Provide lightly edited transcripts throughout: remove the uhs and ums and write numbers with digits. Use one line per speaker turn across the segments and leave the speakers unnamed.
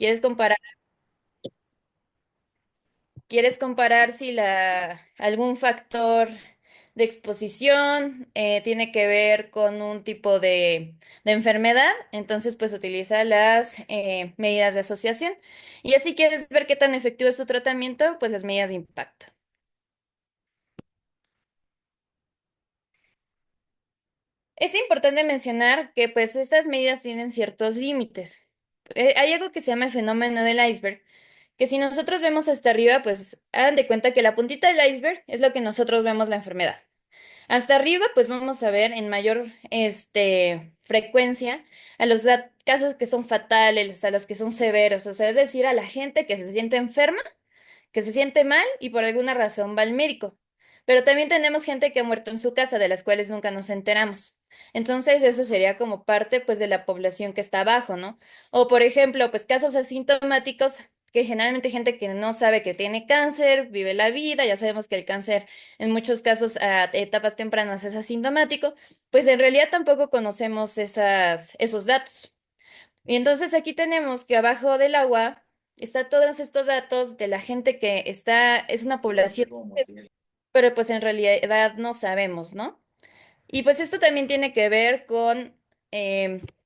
¿Quieres comparar, quieres comparar si algún factor de exposición tiene que ver con un tipo de enfermedad? Entonces, pues utiliza las medidas de asociación. Y así quieres ver qué tan efectivo es tu tratamiento, pues las medidas de impacto. Es importante mencionar que pues estas medidas tienen ciertos límites. Hay algo que se llama el fenómeno del iceberg, que si nosotros vemos hasta arriba, pues hagan de cuenta que la puntita del iceberg es lo que nosotros vemos la enfermedad. Hasta arriba, pues vamos a ver en mayor frecuencia a los casos que son fatales, a los que son severos, o sea, es decir, a la gente que se siente enferma, que se siente mal y por alguna razón va al médico. Pero también tenemos gente que ha muerto en su casa, de las cuales nunca nos enteramos. Entonces, eso sería como parte, pues, de la población que está abajo, ¿no? O, por ejemplo, pues, casos asintomáticos, que generalmente gente que no sabe que tiene cáncer, vive la vida, ya sabemos que el cáncer en muchos casos a etapas tempranas es asintomático, pues en realidad tampoco conocemos esos datos. Y entonces aquí tenemos que abajo del agua está todos estos datos de la gente que es una población, pero pues en realidad no sabemos, ¿no? Y pues esto también tiene que ver con,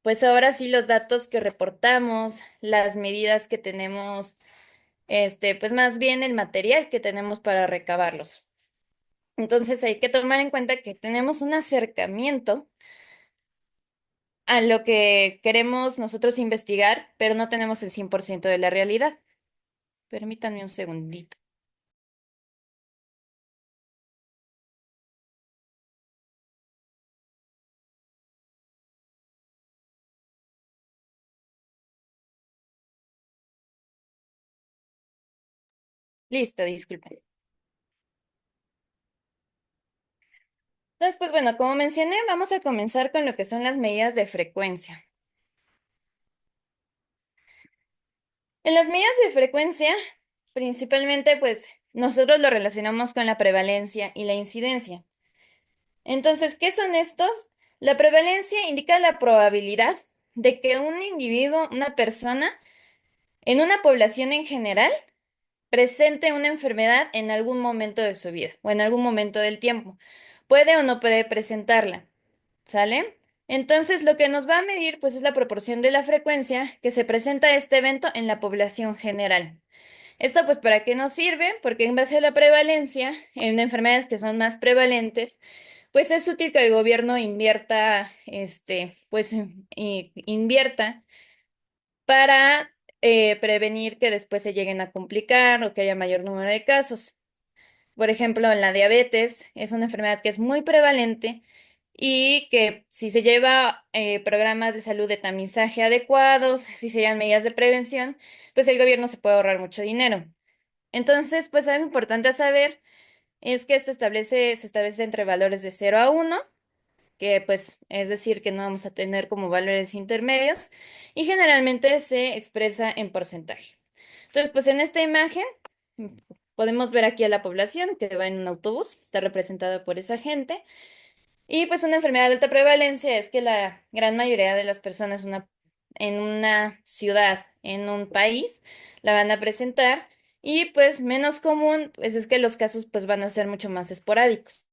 pues ahora sí los datos que reportamos, las medidas que tenemos, pues más bien el material que tenemos para recabarlos. Entonces hay que tomar en cuenta que tenemos un acercamiento a lo que queremos nosotros investigar, pero no tenemos el 100% de la realidad. Permítanme un segundito. Listo, disculpen. Entonces, pues bueno, como mencioné, vamos a comenzar con lo que son las medidas de frecuencia. En las medidas de frecuencia, principalmente, pues nosotros lo relacionamos con la prevalencia y la incidencia. Entonces, ¿qué son estos? La prevalencia indica la probabilidad de que un individuo, una persona, en una población en general, presente una enfermedad en algún momento de su vida o en algún momento del tiempo. Puede o no puede presentarla, ¿sale? Entonces, lo que nos va a medir, pues, es la proporción de la frecuencia que se presenta este evento en la población general. Esto, pues, ¿para qué nos sirve? Porque en base a la prevalencia, en enfermedades que son más prevalentes, pues es útil que el gobierno invierta, invierta para prevenir que después se lleguen a complicar o que haya mayor número de casos. Por ejemplo, en la diabetes es una enfermedad que es muy prevalente y que si se lleva programas de salud de tamizaje adecuados, si se llevan medidas de prevención, pues el gobierno se puede ahorrar mucho dinero. Entonces, pues algo importante a saber es que se establece entre valores de 0 a 1, que pues es decir que no vamos a tener como valores intermedios y generalmente se expresa en porcentaje. Entonces, pues en esta imagen mm, podemos ver aquí a la población que va en un autobús, está representada por esa gente. Y pues una enfermedad de alta prevalencia es que la gran mayoría de las personas en una ciudad, en un país, la van a presentar. Y pues menos común, pues es que los casos pues van a ser mucho más esporádicos.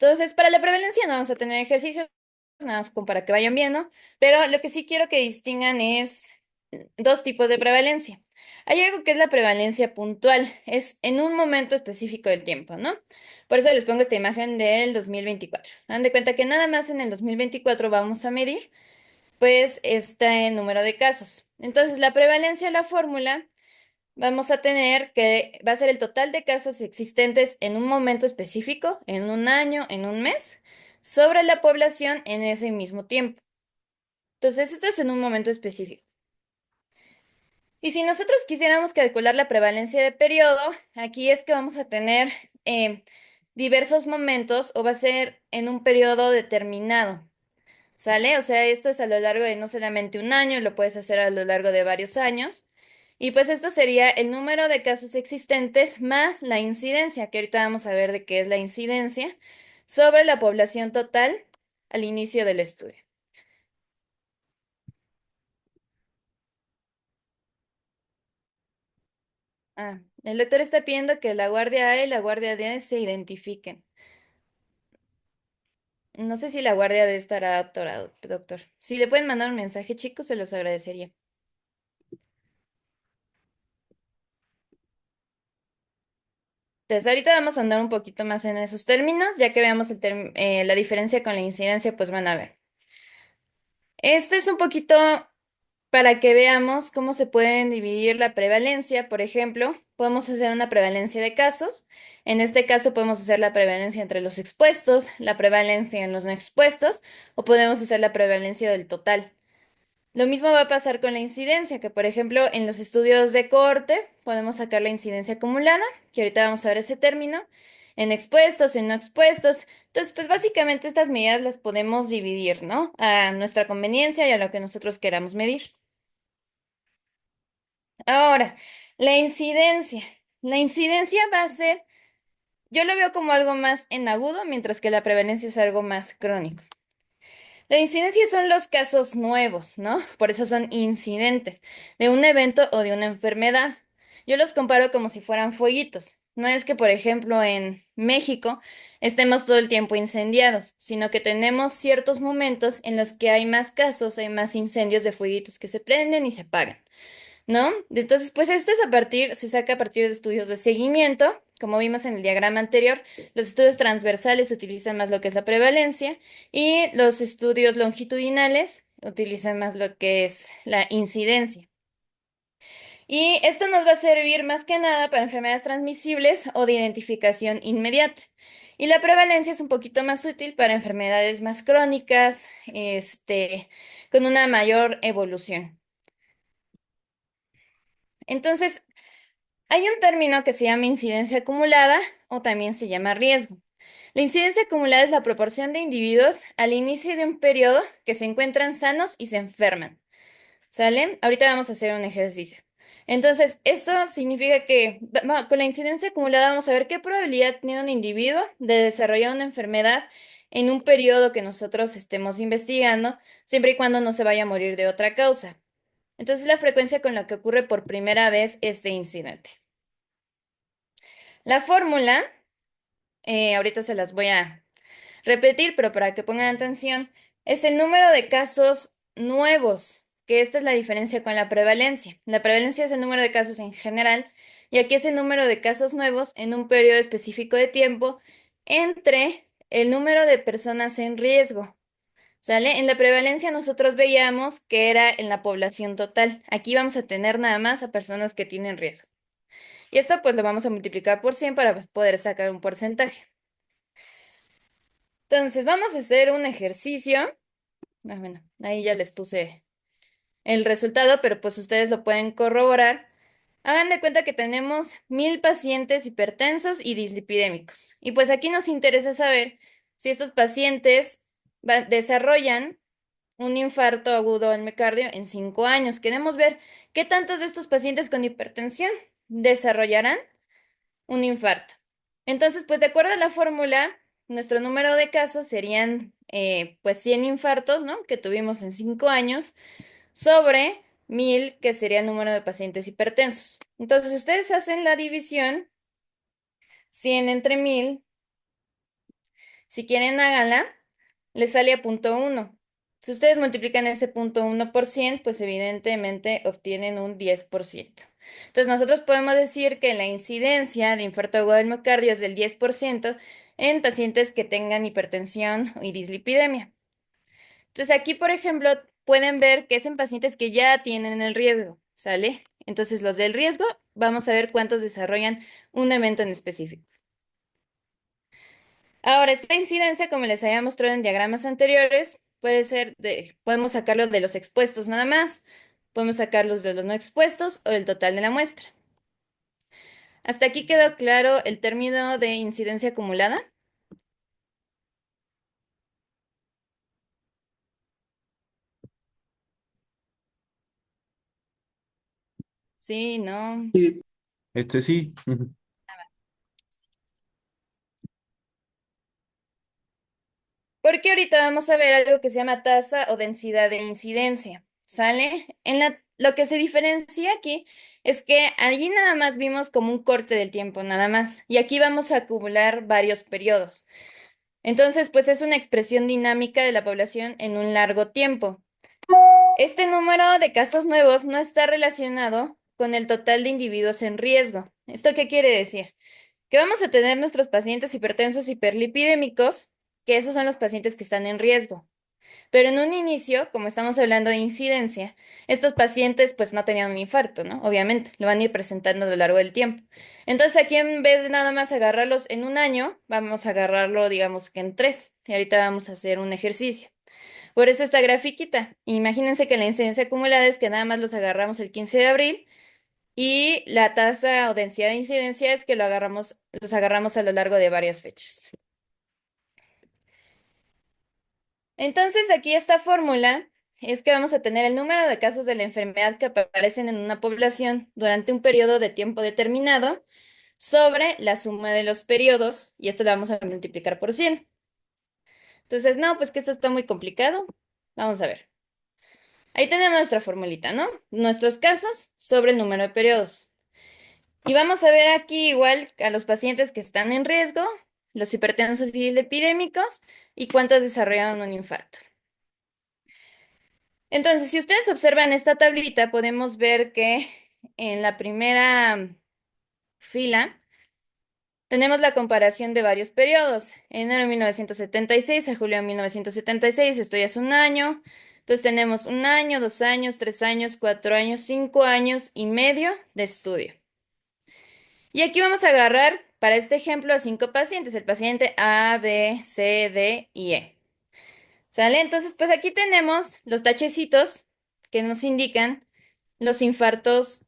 Entonces, para la prevalencia no vamos a tener ejercicios, nada más como para que vayan viendo, pero lo que sí quiero que distingan es dos tipos de prevalencia. Hay algo que es la prevalencia puntual, es en un momento específico del tiempo, ¿no? Por eso les pongo esta imagen del 2024. Dan de cuenta que nada más en el 2024 vamos a medir, pues, este número de casos. Entonces, la prevalencia, la fórmula vamos a tener que va a ser el total de casos existentes en un momento específico, en un año, en un mes, sobre la población en ese mismo tiempo. Entonces, esto es en un momento específico. Y si nosotros quisiéramos calcular la prevalencia de periodo, aquí es que vamos a tener eh, diversos momentos o va a ser en un periodo determinado. ¿Sale? O sea, esto es a lo largo de no solamente un año, lo puedes hacer a lo largo de varios años. Y pues esto sería el número de casos existentes más la incidencia, que ahorita vamos a ver de qué es la incidencia, sobre la población total al inicio del estudio. El doctor está pidiendo que la guardia A y la guardia D se identifiquen. No sé si la guardia D estará atorado, doctor. Si le pueden mandar un mensaje, chicos, se los agradecería. Entonces, ahorita vamos a andar un poquito más en esos términos, ya que veamos la diferencia con la incidencia, pues van a ver. Este es un poquito para que veamos cómo se pueden dividir la prevalencia. Por ejemplo, podemos hacer una prevalencia de casos. En este caso podemos hacer la prevalencia entre los expuestos, la prevalencia en los no expuestos, o podemos hacer la prevalencia del total. Lo mismo va a pasar con la incidencia, que por ejemplo en los estudios de cohorte podemos sacar la incidencia acumulada, que ahorita vamos a ver ese término, en expuestos, en no expuestos. Entonces, pues básicamente estas medidas las podemos dividir, ¿no? A nuestra conveniencia y a lo que nosotros queramos medir. Ahora, la incidencia. La incidencia va a ser, yo lo veo como algo más en agudo, mientras que la prevalencia es algo más crónico. La incidencia son los casos nuevos, ¿no? Por eso son incidentes de un evento o de una enfermedad. Yo los comparo como si fueran fueguitos. No es que, por ejemplo, en México estemos todo el tiempo incendiados, sino que tenemos ciertos momentos en los que hay más casos, hay más incendios de fueguitos que se prenden y se apagan. ¿No? Entonces, pues esto es se saca a partir de estudios de seguimiento. Como vimos en el diagrama anterior, los estudios transversales utilizan más lo que es la prevalencia y los estudios longitudinales utilizan más lo que es la incidencia. Y esto nos va a servir más que nada para enfermedades transmisibles o de identificación inmediata. Y la prevalencia es un poquito más útil para enfermedades más crónicas, con una mayor evolución. Entonces, hay un término que se llama incidencia acumulada o también se llama riesgo. La incidencia acumulada es la proporción de individuos al inicio de un periodo que se encuentran sanos y se enferman. ¿Sale? Ahorita vamos a hacer un ejercicio. Entonces, esto significa que con la incidencia acumulada vamos a ver qué probabilidad tiene un individuo de desarrollar una enfermedad en un periodo que nosotros estemos investigando, siempre y cuando no se vaya a morir de otra causa. Entonces, la frecuencia con la que ocurre por primera vez este incidente. La fórmula, ahorita se las voy a repetir, pero para que pongan atención, es el número de casos nuevos, que esta es la diferencia con la prevalencia. La prevalencia es el número de casos en general, y aquí es el número de casos nuevos en un periodo específico de tiempo entre el número de personas en riesgo. ¿Sale? En la prevalencia nosotros veíamos que era en la población total. Aquí vamos a tener nada más a personas que tienen riesgo. Y esto pues lo vamos a multiplicar por 100 para pues, poder sacar un porcentaje. Entonces, vamos a hacer un ejercicio. Bueno, ahí ya les puse el resultado, pero pues ustedes lo pueden corroborar. Hagan de cuenta que tenemos 1000 pacientes hipertensos y dislipidémicos. Y pues aquí nos interesa saber si estos pacientes desarrollan un infarto agudo al miocardio en 5 años. Queremos ver qué tantos de estos pacientes con hipertensión desarrollarán un infarto. Entonces, pues de acuerdo a la fórmula, nuestro número de casos serían pues 100 infartos, ¿no? Que tuvimos en 5 años, sobre 1000, que sería el número de pacientes hipertensos. Entonces, si ustedes hacen la división, 100 entre 1000, si quieren háganla, les sale a punto uno. Si ustedes multiplican ese punto uno por 100, pues evidentemente obtienen un 10%. Entonces nosotros podemos decir que la incidencia de infarto agudo del miocardio es del 10% en pacientes que tengan hipertensión y dislipidemia. Entonces aquí, por ejemplo, pueden ver que es en pacientes que ya tienen el riesgo, ¿sale? Entonces los del riesgo, vamos a ver cuántos desarrollan un evento en específico. Ahora, esta incidencia, como les había mostrado en diagramas anteriores, podemos sacarlo de los expuestos nada más, podemos sacarlos de los no expuestos o del total de la muestra. ¿Hasta aquí quedó claro el término de incidencia acumulada? Sí, no.
Sí. Sí. Ujú.
Porque ahorita vamos a ver algo que se llama tasa o densidad de incidencia. ¿Sale? lo que se diferencia aquí es que allí nada más vimos como un corte del tiempo, nada más. Y aquí vamos a acumular varios periodos. Entonces, pues es una expresión dinámica de la población en un largo tiempo. Este número de casos nuevos no está relacionado con el total de individuos en riesgo. ¿Esto qué quiere decir? Que vamos a tener nuestros pacientes hipertensos hiperlipidémicos, que esos son los pacientes que están en riesgo. Pero en un inicio, como estamos hablando de incidencia, estos pacientes pues no tenían un infarto, ¿no? Obviamente, lo van a ir presentando a lo largo del tiempo. Entonces aquí en vez de nada más agarrarlos en un año, vamos a agarrarlo digamos que en tres. Y ahorita vamos a hacer un ejercicio. Por eso esta grafiquita. Imagínense que la incidencia acumulada es que nada más los agarramos el 15 de abril y la tasa o densidad de incidencia es que los agarramos a lo largo de varias fechas. Entonces, aquí esta fórmula es que vamos a tener el número de casos de la enfermedad que aparecen en una población durante un periodo de tiempo determinado sobre la suma de los periodos, y esto lo vamos a multiplicar por 100. Entonces, no, pues que esto está muy complicado. Vamos a ver. Ahí tenemos nuestra formulita, ¿no? Nuestros casos sobre el número de periodos. Y vamos a ver aquí igual a los pacientes que están en riesgo, los hipertensos y epidémicos, y cuántos desarrollaron un infarto. Entonces, si ustedes observan esta tablita, podemos ver que en la primera fila tenemos la comparación de varios periodos. Enero de 1976 a julio de 1976, esto ya es un año. Entonces tenemos un año, 2 años, 3 años, 4 años, 5 años y medio de estudio. Y aquí vamos a agarrar para este ejemplo a 5 pacientes, el paciente A, B, C, D y E. ¿Sale? Entonces, pues aquí tenemos los tachecitos que nos indican los infartos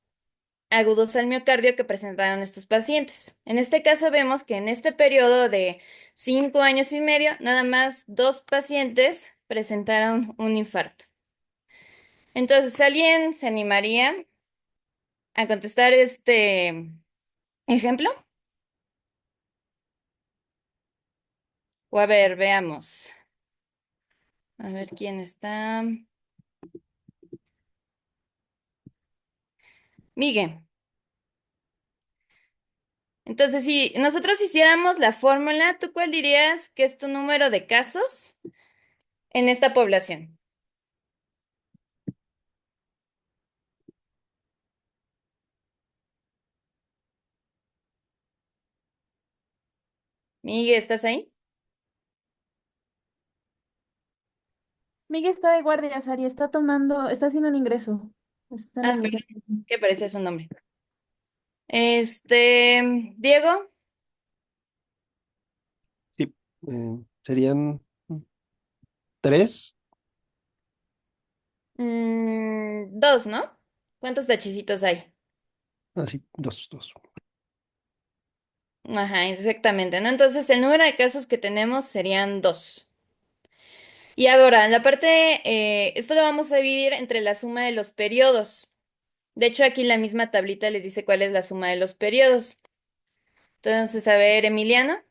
agudos al miocardio que presentaron estos pacientes. En este caso vemos que en este periodo de 5 años y medio, nada más 2 pacientes presentaron un infarto. Entonces, ¿alguien se animaría a contestar este ejemplo? O a ver, veamos. A ver quién está. Miguel. Entonces, si nosotros hiciéramos la fórmula, ¿tú cuál dirías que es tu número de casos en esta población? Miguel, ¿estás ahí?
Miguel está de guardia, Sari, está tomando, está haciendo un ingreso. Está en la
Ah,
admisión.
perdón, que parece su nombre. Diego,
Sí, serían tres.
dos, ¿no? ¿Cuántos tachecitos hay?
Así, dos, dos.
Ajá, exactamente, ¿no? Entonces, el número de casos que tenemos serían dos. Y ahora, en la parte, esto lo vamos a dividir entre la suma de los periodos. De hecho, aquí la misma tablita les dice cuál es la suma de los periodos. Entonces, a ver, Emiliano,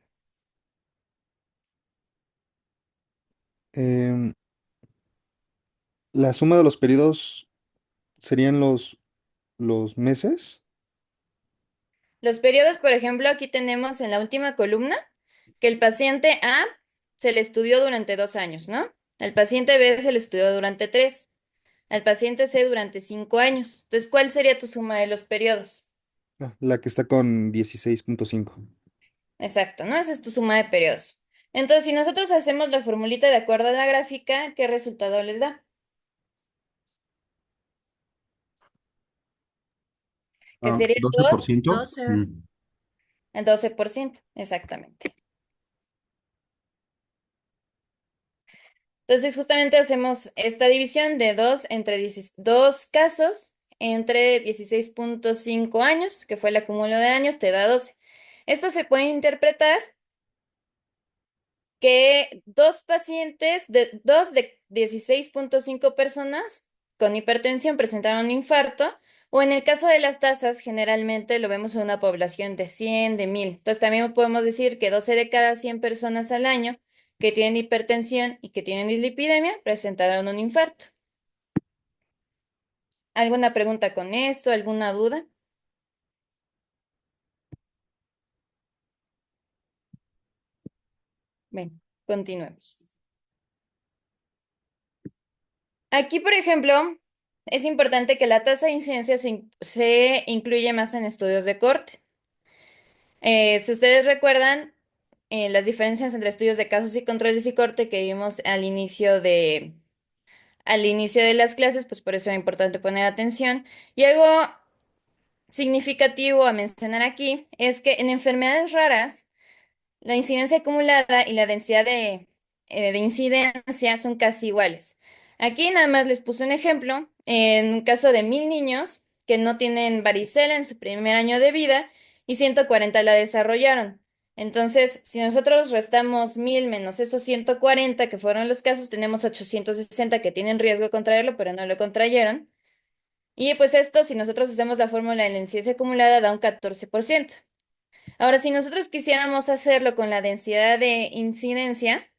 Em, la suma de los periodos serían los meses.
los periodos, por ejemplo, aquí tenemos en la última columna que el paciente A se le estudió durante 2 años, ¿no? El paciente B se le estudió durante 3. Al paciente C durante 5 años. Entonces, ¿cuál sería tu suma de los periodos?
La que está con 16.5.
Exacto, ¿no? Esa es tu suma de periodos. Entonces, si nosotros hacemos la formulita de acuerdo a la gráfica, ¿qué resultado les da? Que sería el
12%.
12.
12%, exactamente. Entonces, justamente hacemos esta división de 2 casos entre 16,5 años, que fue el acúmulo de años, te da 12. Esto se puede interpretar que dos de 16,5 personas con hipertensión presentaron un infarto, o en el caso de las tasas, generalmente lo vemos en una población de 100, de 1000. Entonces también podemos decir que 12 de cada 100 personas al año que tienen hipertensión y que tienen dislipidemia presentaron un infarto. ¿Alguna pregunta con esto? ¿Alguna duda? Bien, continuemos. Aquí, por ejemplo, es importante que la tasa de incidencia se incluye más en estudios de corte. Si ustedes recuerdan, las diferencias entre estudios de casos y controles y corte que vimos al inicio de las clases, pues por eso es importante poner atención. Y algo significativo a mencionar aquí es que en enfermedades raras, la incidencia acumulada y la densidad de incidencia son casi iguales. Aquí nada más les puse un ejemplo. En un caso de 1000 niños que no tienen varicela en su primer año de vida y 140 la desarrollaron. Entonces, si nosotros restamos 1000 menos esos 140 que fueron los casos, tenemos 860 que tienen riesgo de contraerlo, pero no lo contrayeron. Y pues esto, si nosotros hacemos la fórmula de la incidencia acumulada, da un 14%. Ahora, si nosotros quisiéramos hacerlo con la densidad de incidencia,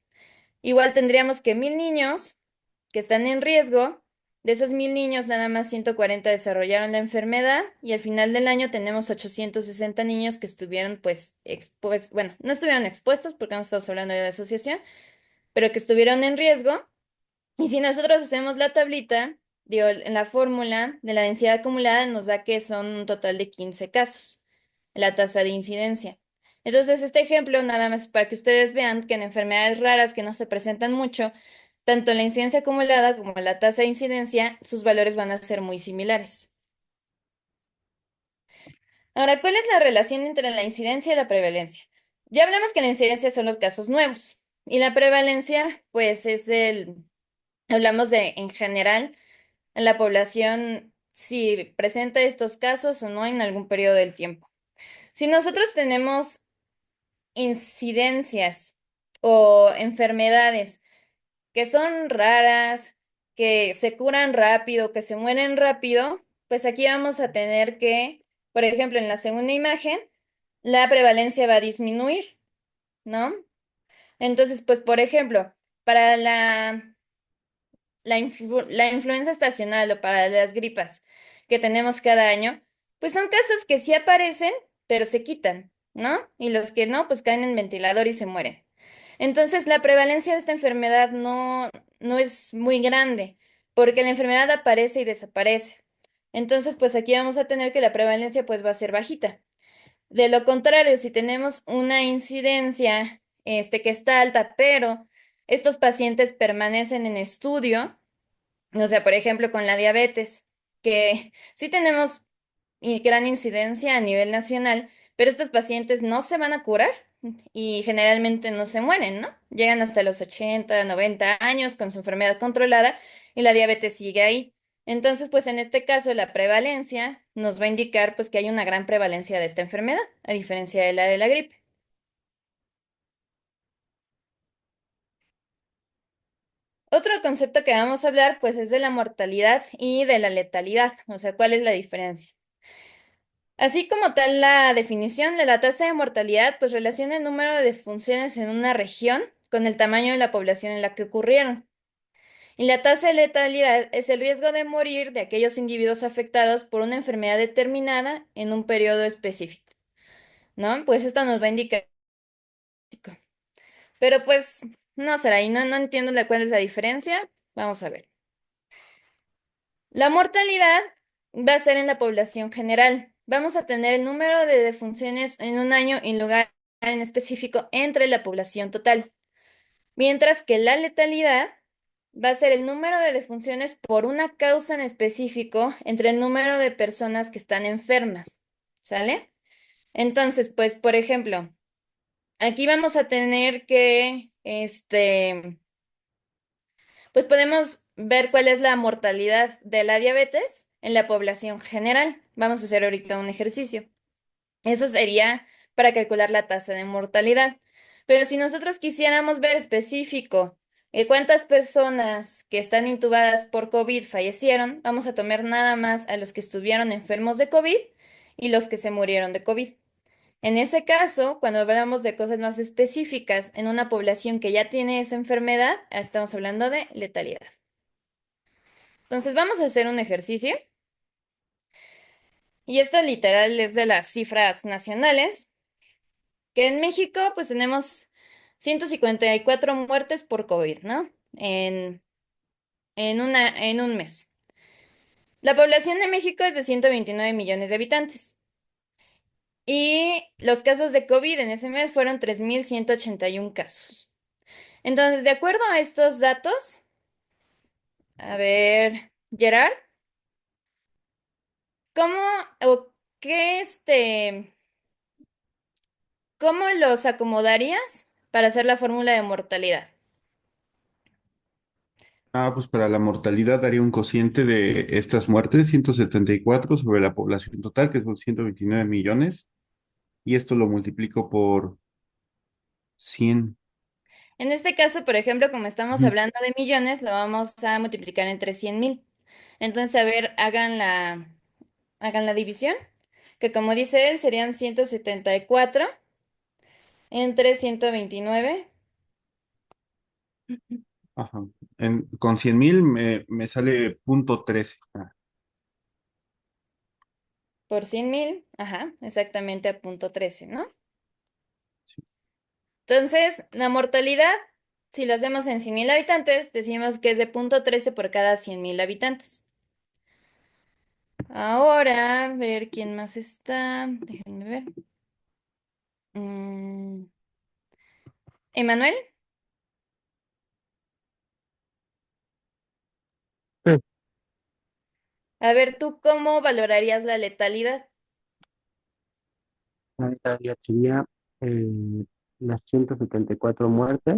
igual tendríamos que 1000 niños que están en riesgo, de esos 1000 niños, nada más 140 desarrollaron la enfermedad y al final del año tenemos 860 niños que estuvieron, pues, bueno, no estuvieron expuestos porque no estamos hablando de asociación, pero que estuvieron en riesgo. Y si nosotros hacemos la tablita, digo, en la fórmula de la densidad acumulada nos da que son un total de 15 casos, la tasa de incidencia. Entonces, este ejemplo nada más para que ustedes vean que en enfermedades raras que no se presentan mucho, tanto la incidencia acumulada como la tasa de incidencia, sus valores van a ser muy similares. Ahora, ¿cuál es la relación entre la incidencia y la prevalencia? Ya hablamos que la incidencia son los casos nuevos y la prevalencia, pues, hablamos de en general en la población si presenta estos casos o no en algún periodo del tiempo. Si nosotros tenemos incidencias o enfermedades que son raras, que se curan rápido, que se mueren rápido, pues aquí vamos a tener que, por ejemplo, en la segunda imagen, la prevalencia va a disminuir, ¿no? Entonces, pues, por ejemplo, para la influenza estacional o para las gripas que tenemos cada año, pues son casos que sí aparecen, pero se quitan, ¿no? Y los que no, pues caen en ventilador y se mueren. Entonces, la prevalencia de esta enfermedad no es muy grande, porque la enfermedad aparece y desaparece. Entonces, pues aquí vamos a tener que la prevalencia pues va a ser bajita. De lo contrario, si tenemos una incidencia que está alta, pero estos pacientes permanecen en estudio, o sea, por ejemplo, con la diabetes, que sí tenemos gran incidencia a nivel nacional, pero estos pacientes no se van a curar y generalmente no se mueren, ¿no? Llegan hasta los 80, 90 años con su enfermedad controlada y la diabetes sigue ahí. Entonces, pues en este caso, la prevalencia nos va a indicar pues que hay una gran prevalencia de esta enfermedad, a diferencia de la gripe. Otro concepto que vamos a hablar pues es de la mortalidad y de la letalidad, o sea, ¿cuál es la diferencia? Así como tal la definición de la tasa de mortalidad, pues relaciona el número de defunciones en una región con el tamaño de la población en la que ocurrieron. Y la tasa de letalidad es el riesgo de morir de aquellos individuos afectados por una enfermedad determinada en un periodo específico, ¿no? Pues esto nos va a indicar. Pero pues, no será, y no entiendo cuál es la diferencia. Vamos a ver. La mortalidad va a ser en la población general. Vamos a tener el número de defunciones en un año en lugar en específico entre la población total. Mientras que la letalidad va a ser el número de defunciones por una causa en específico entre el número de personas que están enfermas. ¿Sale? Entonces, pues, por ejemplo, aquí vamos a tener que, pues podemos ver cuál es la mortalidad de la diabetes en la población general. Vamos a hacer ahorita un ejercicio. Eso sería para calcular la tasa de mortalidad. Pero si nosotros quisiéramos ver específico cuántas personas que están intubadas por COVID fallecieron, vamos a tomar nada más a los que estuvieron enfermos de COVID y los que se murieron de COVID. En ese caso, cuando hablamos de cosas más específicas en una población que ya tiene esa enfermedad, estamos hablando de letalidad. Entonces, vamos a hacer un ejercicio. Y esto literal es de las cifras nacionales, que en México pues tenemos 154 muertes por COVID, ¿no? En un mes. La población de México es de 129 millones de habitantes. Y los casos de COVID en ese mes fueron 3.181 casos. Entonces, de acuerdo a estos datos, a ver, Gerard, ¿cómo o qué cómo los acomodarías para hacer la fórmula de mortalidad?
Pues para la mortalidad daría un cociente de estas muertes, 174 sobre la población total, que son 129 millones, y esto lo multiplico por 100.
En este caso, por ejemplo, como estamos
Ujú.
hablando de millones, lo vamos a multiplicar entre 100.000. Entonces, a ver, hagan la división, que como dice él, serían 174 entre 129
Ajá. Con 100,000 me sale punto 13.
por 100.000, ajá, exactamente a punto 13, ¿no? Entonces, la mortalidad, si lo hacemos en 100.000 habitantes, decimos que es de punto 13 por cada 100.000 habitantes. Ahora, a ver quién más está. Déjenme ver. Mm, Emanuel,
Sí.
a ver, ¿tú cómo valorarías la letalidad?
La realidad sería las 174 muertes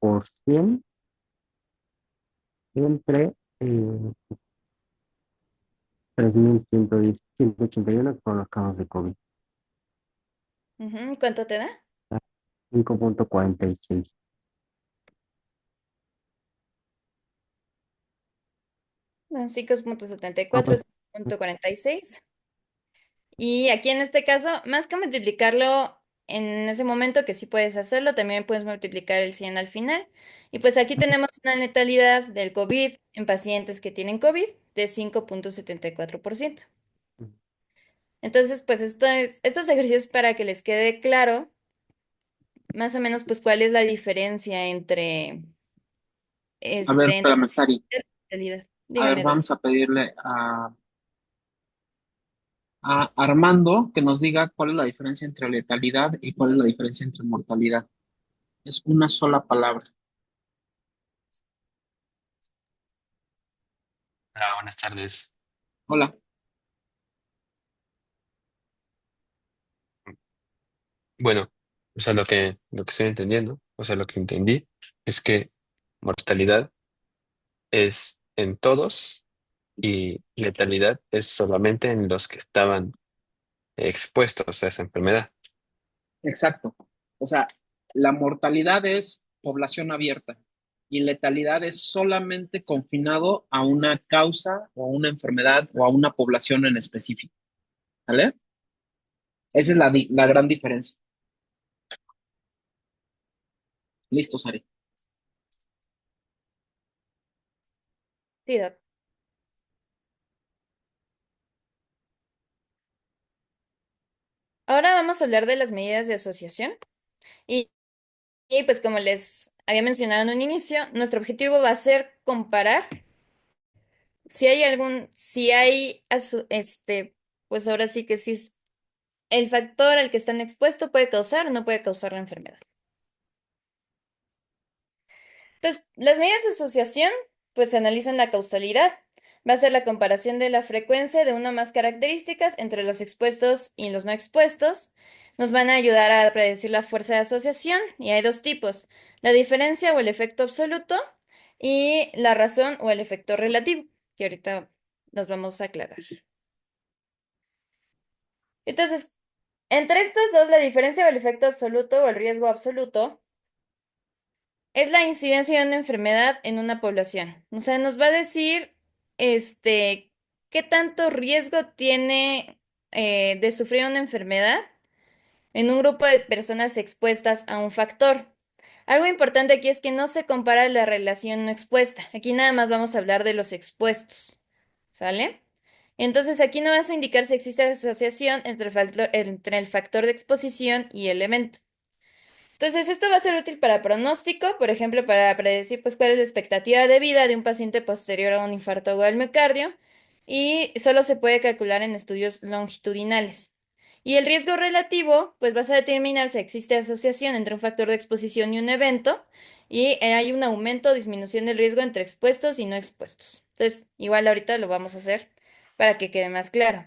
por 100 entre 3.110, 181 con los casos de COVID.
Ujú, ¿cuánto te da?
5.46.
Cinco punto setenta y
Ah,
cuatro,
pues,
5.46. Y aquí en este caso, más que multiplicarlo en ese momento, que sí puedes hacerlo, también puedes multiplicar el 100 al final. Y pues aquí tenemos una letalidad del COVID en pacientes que tienen COVID de 5.74%. Entonces, pues estos ejercicios para que les quede claro más o menos pues cuál es la diferencia entre
A ver,
entre
espérame, Sari.
letalidad.
A ver,
Dígame, doctor.
vamos a pedirle a Armando que nos diga cuál es la diferencia entre letalidad y cuál es la diferencia entre mortalidad. Es una sola palabra.
Hola, buenas tardes.
Hola.
Bueno, o sea, lo que estoy entendiendo, o sea, lo que entendí es que mortalidad es en todos y letalidad es solamente en los que estaban expuestos a esa enfermedad.
Exacto. O sea, la mortalidad es población abierta y letalidad es solamente confinado a una causa o a una enfermedad o a una población en específico. ¿Vale? Esa es la gran diferencia. Listo, Sari.
Sí, doc. Ahora vamos a hablar de las medidas de asociación. Y, y pues como les había mencionado en un inicio, nuestro objetivo va a ser comparar si hay, pues ahora sí que si el factor al que están expuestos puede causar o no puede causar la enfermedad. Entonces, las medidas de asociación, pues analizan la causalidad. Va a ser la comparación de la frecuencia de una o más características entre los expuestos y los no expuestos. Nos van a ayudar a predecir la fuerza de asociación y hay dos tipos, la diferencia o el efecto absoluto y la razón o el efecto relativo, que ahorita nos vamos a aclarar. Entonces, entre estos dos, la diferencia o el efecto absoluto o el riesgo absoluto es la incidencia de una enfermedad en una población. O sea, nos va a decir, qué tanto riesgo tiene de sufrir una enfermedad en un grupo de personas expuestas a un factor. Algo importante aquí es que no se compara la relación no expuesta. Aquí nada más vamos a hablar de los expuestos. ¿Sale? Entonces aquí no vas a indicar si existe asociación entre el factor de exposición y el evento. Entonces, esto va a ser útil para pronóstico, por ejemplo, para predecir pues, cuál es la expectativa de vida de un paciente posterior a un infarto agudo al miocardio, y solo se puede calcular en estudios longitudinales. Y el riesgo relativo, pues vas a determinar si existe asociación entre un factor de exposición y un evento, y hay un aumento o disminución del riesgo entre expuestos y no expuestos. Entonces, igual ahorita lo vamos a hacer para que quede más claro.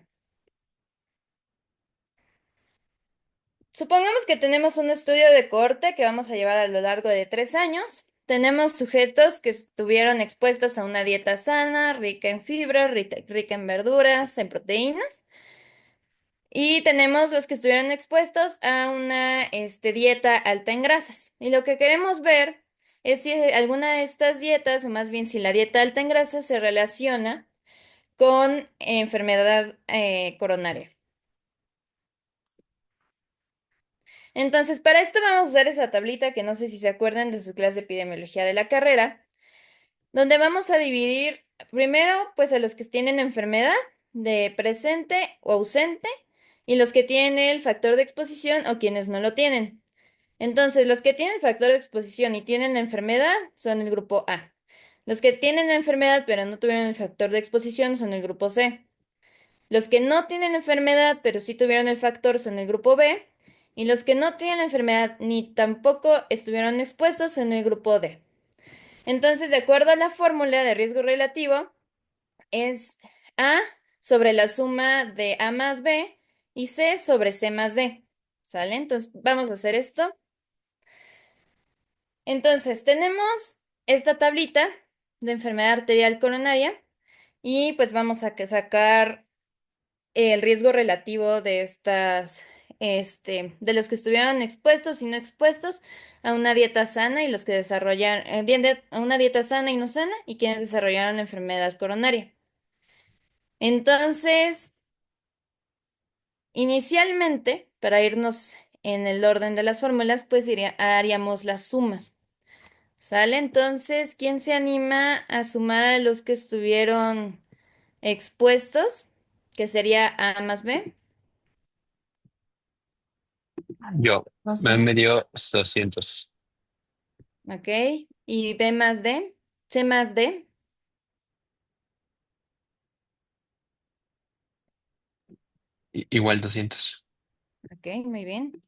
Supongamos que tenemos un estudio de cohorte que vamos a llevar a lo largo de 3 años. Tenemos sujetos que estuvieron expuestos a una dieta sana, rica en fibra, rica en verduras, en proteínas. Y tenemos los que estuvieron expuestos a una dieta alta en grasas. Y lo que queremos ver es si alguna de estas dietas, o más bien si la dieta alta en grasas, se relaciona con enfermedad coronaria. Entonces, para esto vamos a usar esa tablita que no sé si se acuerdan de su clase de epidemiología de la carrera, donde vamos a dividir primero, pues a los que tienen enfermedad de presente o ausente y los que tienen el factor de exposición o quienes no lo tienen. Entonces, los que tienen el factor de exposición y tienen la enfermedad son el grupo A. Los que tienen la enfermedad pero no tuvieron el factor de exposición son el grupo C. Los que no tienen enfermedad, pero sí tuvieron el factor, son el grupo B. Y los que no tienen la enfermedad ni tampoco estuvieron expuestos en el grupo D. Entonces, de acuerdo a la fórmula de riesgo relativo, es A sobre la suma de A más B y C sobre C más D. ¿Sale? Entonces, vamos a hacer esto. Entonces, tenemos esta tablita de enfermedad arterial coronaria y pues vamos a sacar el riesgo relativo de de los que estuvieron expuestos y no expuestos a una dieta sana y los que desarrollaron, a una dieta sana y no sana y quienes desarrollaron la enfermedad coronaria. Entonces, inicialmente, para irnos en el orden de las fórmulas, pues haríamos las sumas. ¿Sale? Entonces, ¿quién se anima a sumar a los que estuvieron expuestos? Que sería A más B.
Yo,
Paso.
me dio 200.
Ok. Y B más D. C más D.
Igual 200.
Ok, muy bien.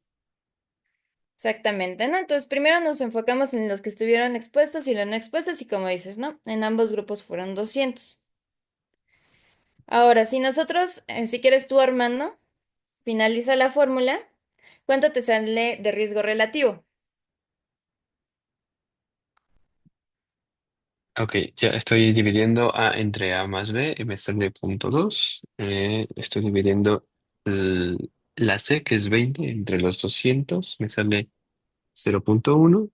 Exactamente, ¿no? Entonces, primero nos enfocamos en los que estuvieron expuestos y los no expuestos, y como dices, ¿no? En ambos grupos fueron 200. Ahora, si nosotros, si quieres tú, Armando, finaliza la fórmula, ¿cuánto te sale de riesgo relativo?
Ok, ya estoy dividiendo A entre A más B y me sale punto 2. Estoy dividiendo la C, que es 20 entre los 200, me sale 0,1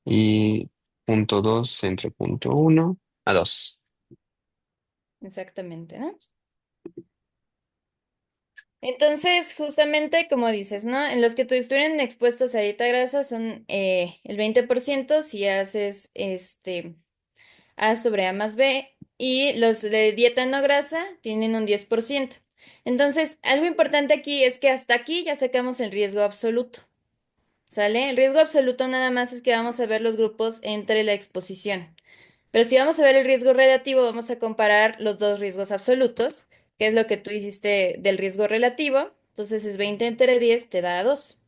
y punto 2 entre punto 1 a 2.
Exactamente, ¿no? Entonces, justamente como dices, ¿no? En los que estuvieron expuestos a dieta grasa son el 20% si haces A sobre A más B, y los de dieta no grasa tienen un 10%. Entonces, algo importante aquí es que hasta aquí ya sacamos el riesgo absoluto. ¿Sale? El riesgo absoluto nada más es que vamos a ver los grupos entre la exposición. Pero si vamos a ver el riesgo relativo, vamos a comparar los dos riesgos absolutos, que es lo que tú hiciste del riesgo relativo. Entonces es 20 entre 10 te da 2.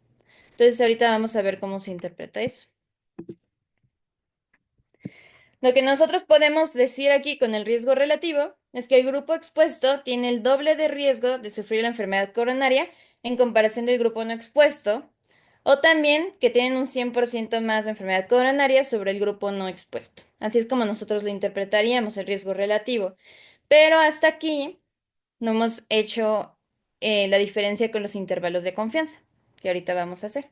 Entonces ahorita vamos a ver cómo se interpreta eso. Lo que nosotros podemos decir aquí con el riesgo relativo es que el grupo expuesto tiene el doble de riesgo de sufrir la enfermedad coronaria en comparación del grupo no expuesto, o también que tienen un 100% más de enfermedad coronaria sobre el grupo no expuesto. Así es como nosotros lo interpretaríamos, el riesgo relativo. Pero hasta aquí no hemos hecho la diferencia con los intervalos de confianza, que ahorita vamos a hacer.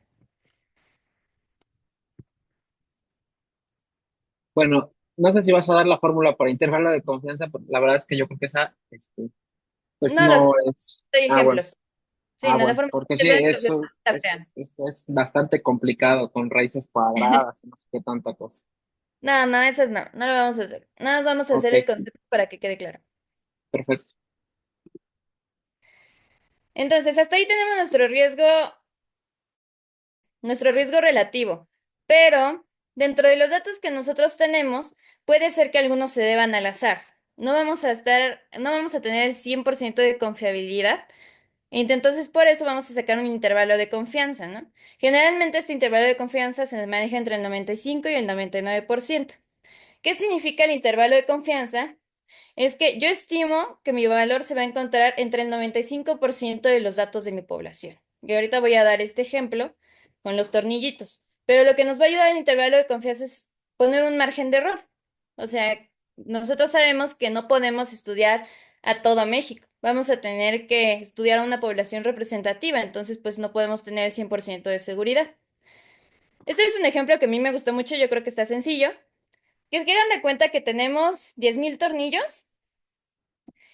Bueno, no sé si vas a dar la fórmula para intervalo de confianza, pero la verdad es que yo creo que esa, pues
No, doctor,
no es.
doy
Ah, bueno.
ejemplos. Sí,
Ah,
no, la
bueno,
forma
porque sí,
intervalo de confianza
eso
está fea.
es bastante complicado con raíces cuadradas y no sé qué tanta cosa.
No, no, esas no, no lo vamos a hacer. No nos vamos a hacer
Ok,
el concepto para que quede claro.
perfecto.
Entonces, hasta ahí tenemos nuestro riesgo relativo, pero dentro de los datos que nosotros tenemos, puede ser que algunos se deban al azar. No vamos a tener el 100% de confiabilidad. Entonces, por eso vamos a sacar un intervalo de confianza, ¿no? Generalmente este intervalo de confianza se maneja entre el 95 y el 99%. ¿Qué significa el intervalo de confianza? Es que yo estimo que mi valor se va a encontrar entre el 95% de los datos de mi población. Y ahorita voy a dar este ejemplo con los tornillitos. Pero lo que nos va a ayudar el intervalo de confianza es poner un margen de error. O sea, nosotros sabemos que no podemos estudiar a todo México. Vamos a tener que estudiar a una población representativa, entonces pues no podemos tener el 100% de seguridad. Este es un ejemplo que a mí me gustó mucho, yo creo que está sencillo, que es que hagan de cuenta que tenemos 10,000 tornillos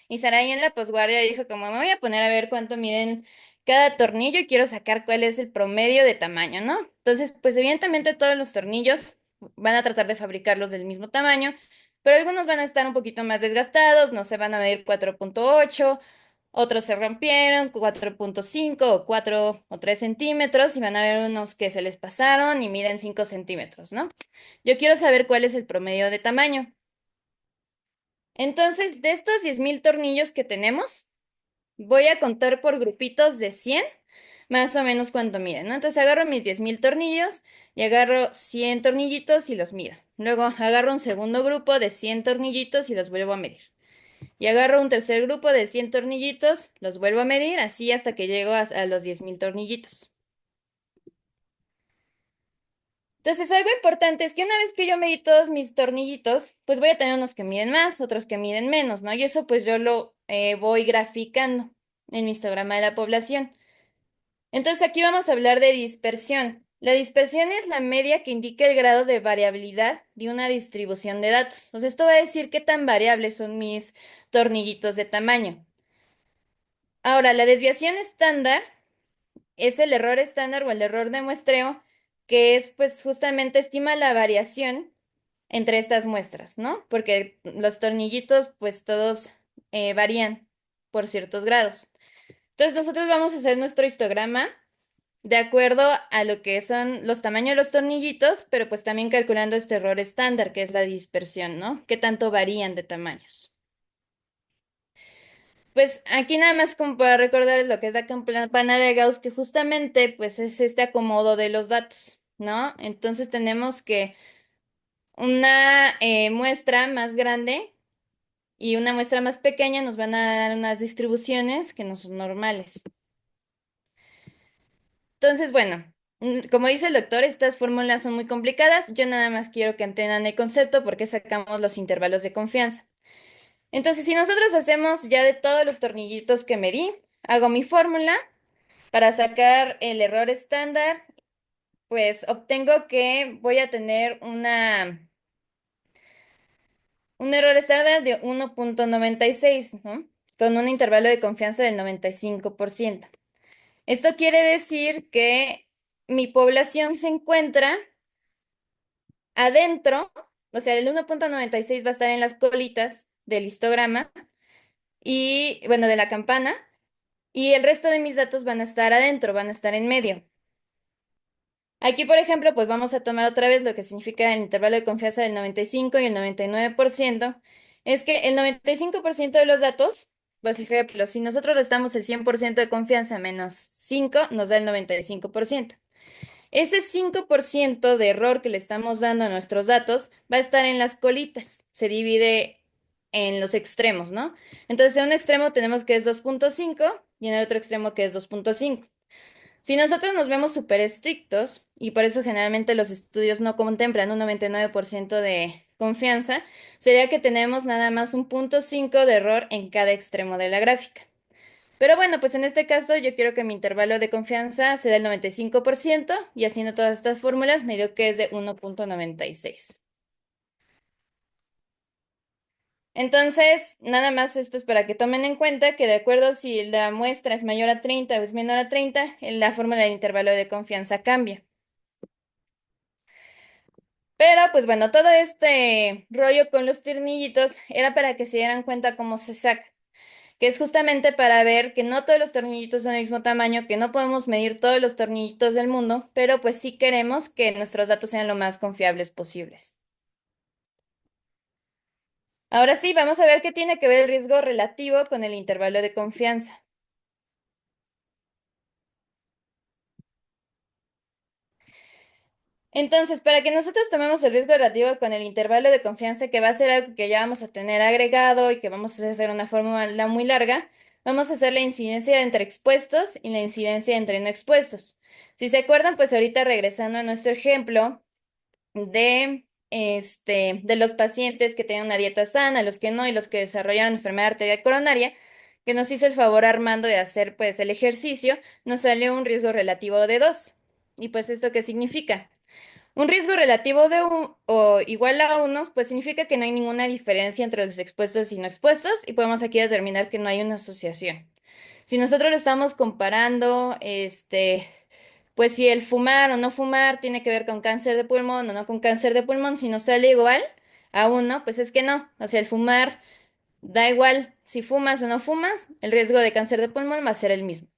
y Sarai en la posguardia dijo como me voy a poner a ver cuánto miden cada tornillo y quiero sacar cuál es el promedio de tamaño, ¿no? Entonces, pues evidentemente todos los tornillos van a tratar de fabricarlos del mismo tamaño, pero algunos van a estar un poquito más desgastados, no se van a medir 4,8, otros se rompieron 4,5 o 4 o 3 centímetros y van a haber unos que se les pasaron y miden 5 centímetros, ¿no? Yo quiero saber cuál es el promedio de tamaño. Entonces, de estos 10,000 tornillos que tenemos, voy a contar por grupitos de 100, más o menos cuánto miden, ¿no? Entonces agarro mis 10,000 tornillos y agarro 100 tornillitos y los mido. Luego agarro un segundo grupo de 100 tornillitos y los vuelvo a medir. Y agarro un tercer grupo de 100 tornillitos, los vuelvo a medir, así hasta que llego a los 10,000 tornillitos. Entonces, algo importante es que una vez que yo medí todos mis tornillitos, pues voy a tener unos que miden más, otros que miden menos, ¿no? Y eso pues yo lo voy graficando en mi histograma de la población. Entonces, aquí vamos a hablar de dispersión. La dispersión es la media que indica el grado de variabilidad de una distribución de datos. O sea, esto va a decir qué tan variables son mis tornillitos de tamaño. Ahora, la desviación estándar es el error estándar o el error de muestreo, que es pues justamente estima la variación entre estas muestras, ¿no? Porque los tornillitos pues todos varían por ciertos grados. Entonces nosotros vamos a hacer nuestro histograma de acuerdo a lo que son los tamaños de los tornillitos, pero pues también calculando este error estándar, que es la dispersión, ¿no? ¿Qué tanto varían de tamaños? Pues aquí nada más como para recordarles lo que es la campana de Gauss, que justamente pues es este acomodo de los datos, ¿no? Entonces tenemos que una muestra más grande y una muestra más pequeña nos van a dar unas distribuciones que no son normales. Entonces, bueno, como dice el doctor, estas fórmulas son muy complicadas. Yo nada más quiero que entiendan el concepto porque sacamos los intervalos de confianza. Entonces, si nosotros hacemos ya de todos los tornillitos que medí, hago mi fórmula para sacar el error estándar, pues obtengo que voy a tener un error estándar de 1,96, ¿no? Con un intervalo de confianza del 95%. Esto quiere decir que mi población se encuentra adentro, o sea, el 1,96 va a estar en las colitas del histograma y, bueno, de la campana, y el resto de mis datos van a estar adentro, van a estar en medio. Aquí, por ejemplo, pues vamos a tomar otra vez lo que significa el intervalo de confianza del 95 y el 99%. Es que el 95% de los datos, por ejemplo, si nosotros restamos el 100% de confianza menos 5, nos da el 95%. Ese 5% de error que le estamos dando a nuestros datos va a estar en las colitas, se divide en los extremos, ¿no? Entonces, en un extremo tenemos que es 2,5 y en el otro extremo que es 2,5. Si nosotros nos vemos súper estrictos, y por eso generalmente los estudios no contemplan un 99% de confianza, sería que tenemos nada más un 0,5 de error en cada extremo de la gráfica. Pero bueno, pues en este caso yo quiero que mi intervalo de confianza sea del 95% y haciendo todas estas fórmulas me dio que es de 1,96. Entonces, nada más esto es para que tomen en cuenta que de acuerdo si la muestra es mayor a 30 o es menor a 30, la fórmula del intervalo de confianza cambia. Pero pues bueno, todo este rollo con los tornillitos era para que se dieran cuenta cómo se saca. que es justamente para ver que no todos los tornillitos son del mismo tamaño, que no podemos medir todos los tornillitos del mundo, pero pues sí queremos que nuestros datos sean lo más confiables posibles. Ahora sí, vamos a ver qué tiene que ver el riesgo relativo con el intervalo de confianza. Entonces, para que nosotros tomemos el riesgo relativo con el intervalo de confianza, que va a ser algo que ya vamos a tener agregado y que vamos a hacer una fórmula muy larga, vamos a hacer la incidencia entre expuestos y la incidencia entre no expuestos. Si se acuerdan, pues ahorita regresando a nuestro ejemplo de los pacientes que tenían una dieta sana, los que no, y los que desarrollaron enfermedad arterial coronaria, que nos hizo el favor Armando de hacer pues el ejercicio, nos salió un riesgo relativo de 2. ¿Y pues esto qué significa? Un riesgo relativo de o igual a 1, pues significa que no hay ninguna diferencia entre los expuestos y no expuestos y podemos aquí determinar que no hay una asociación. Si nosotros lo estamos comparando, pues si el fumar o no fumar tiene que ver con cáncer de pulmón o no con cáncer de pulmón, si nos sale igual a 1, pues es que no. O sea, el fumar da igual si fumas o no fumas, el riesgo de cáncer de pulmón va a ser el mismo.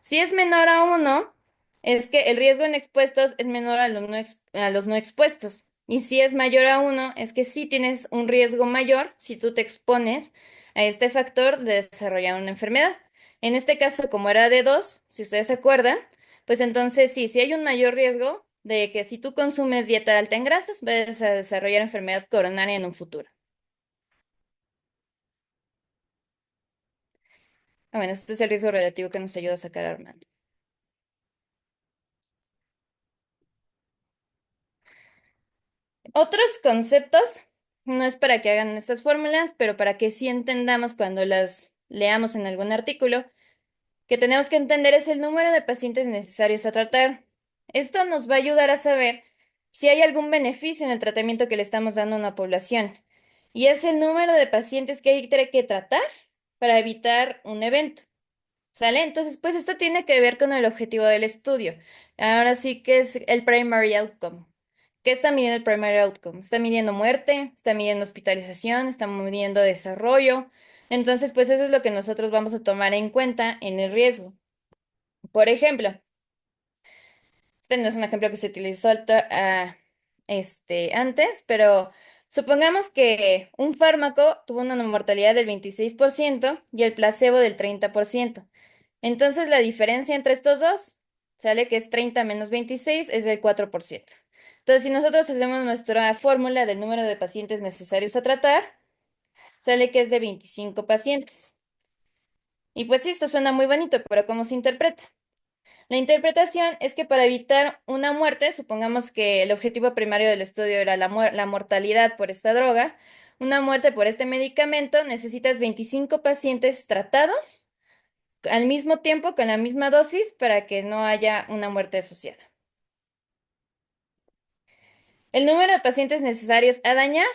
Si es menor a 1, es que el riesgo en expuestos es menor a los no expuestos. Y si es mayor a 1, es que sí tienes un riesgo mayor si tú te expones a este factor de desarrollar una enfermedad. En este caso, como era de 2, si ustedes se acuerdan, pues entonces sí, sí hay un mayor riesgo de que si tú consumes dieta alta en grasas, vas a desarrollar enfermedad coronaria en un futuro. Bueno, este es el riesgo relativo que nos ayuda a sacar Armando. Otros conceptos, no es para que hagan estas fórmulas, pero para que sí entendamos cuando las leamos en algún artículo, que tenemos que entender es el número de pacientes necesarios a tratar. Esto nos va a ayudar a saber si hay algún beneficio en el tratamiento que le estamos dando a una población. Y es el número de pacientes que hay que tratar para evitar un evento. ¿Sale? Entonces, pues esto tiene que ver con el objetivo del estudio. Ahora sí que es el primary outcome. ¿Qué está midiendo el primary outcome? Está midiendo muerte, está midiendo hospitalización, está midiendo desarrollo. Entonces, pues eso es lo que nosotros vamos a tomar en cuenta en el riesgo. Por ejemplo, este no es un ejemplo que se utilizó antes, pero supongamos que un fármaco tuvo una mortalidad del 26% y el placebo del 30%. Entonces, la diferencia entre estos dos sale que es 30 menos 26 es del 4%. Entonces, si nosotros hacemos nuestra fórmula del número de pacientes necesarios a tratar, sale que es de 25 pacientes. Y pues sí, esto suena muy bonito, pero ¿cómo se interpreta? La interpretación es que para evitar una muerte, supongamos que el objetivo primario del estudio era la mortalidad por esta droga, una muerte por este medicamento, necesitas 25 pacientes tratados al mismo tiempo con la misma dosis para que no haya una muerte asociada. El número de pacientes necesarios a dañar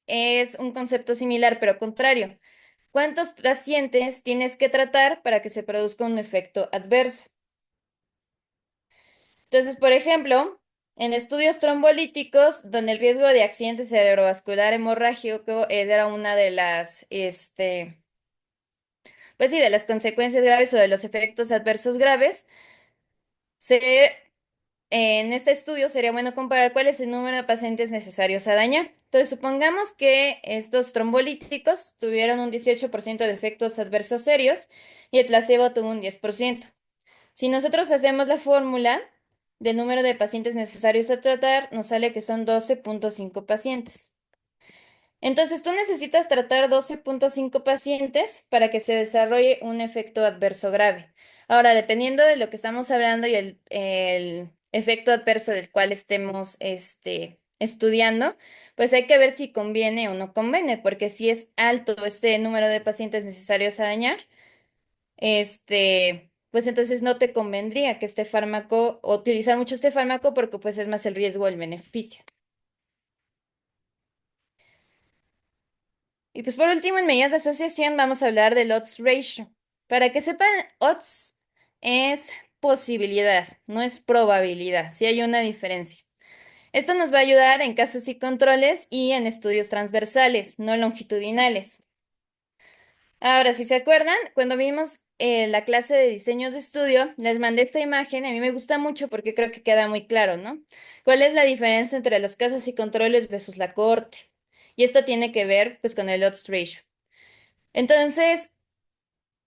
es un concepto similar, pero contrario. ¿Cuántos pacientes tienes que tratar para que se produzca un efecto adverso? Entonces, por ejemplo, en estudios trombolíticos, donde el riesgo de accidente cerebrovascular hemorrágico era una de pues sí, de las consecuencias graves o de los efectos adversos graves, en este estudio sería bueno comparar cuál es el número de pacientes necesarios a dañar. Entonces, supongamos que estos trombolíticos tuvieron un 18% de efectos adversos serios y el placebo tuvo un 10%. Si nosotros hacemos la fórmula del número de pacientes necesarios a tratar, nos sale que son 12.5 pacientes. Entonces, tú necesitas tratar 12.5 pacientes para que se desarrolle un efecto adverso grave. Ahora, dependiendo de lo que estamos hablando y el efecto adverso del cual estemos estudiando, pues hay que ver si conviene o no conviene, porque si es alto este número de pacientes necesarios a dañar, pues entonces no te convendría que este fármaco, o utilizar mucho este fármaco porque pues es más el riesgo o el beneficio. Y pues por último, en medidas de asociación vamos a hablar del odds ratio. Para que sepan, odds es posibilidad, no es probabilidad, si hay una diferencia. Esto nos va a ayudar en casos y controles y en estudios transversales, no longitudinales. Ahora, si se acuerdan, cuando vimos la clase de diseños de estudio, les mandé esta imagen, a mí me gusta mucho porque creo que queda muy claro, ¿no? ¿Cuál es la diferencia entre los casos y controles versus la cohorte? Y esto tiene que ver, pues, con el odds ratio. Entonces,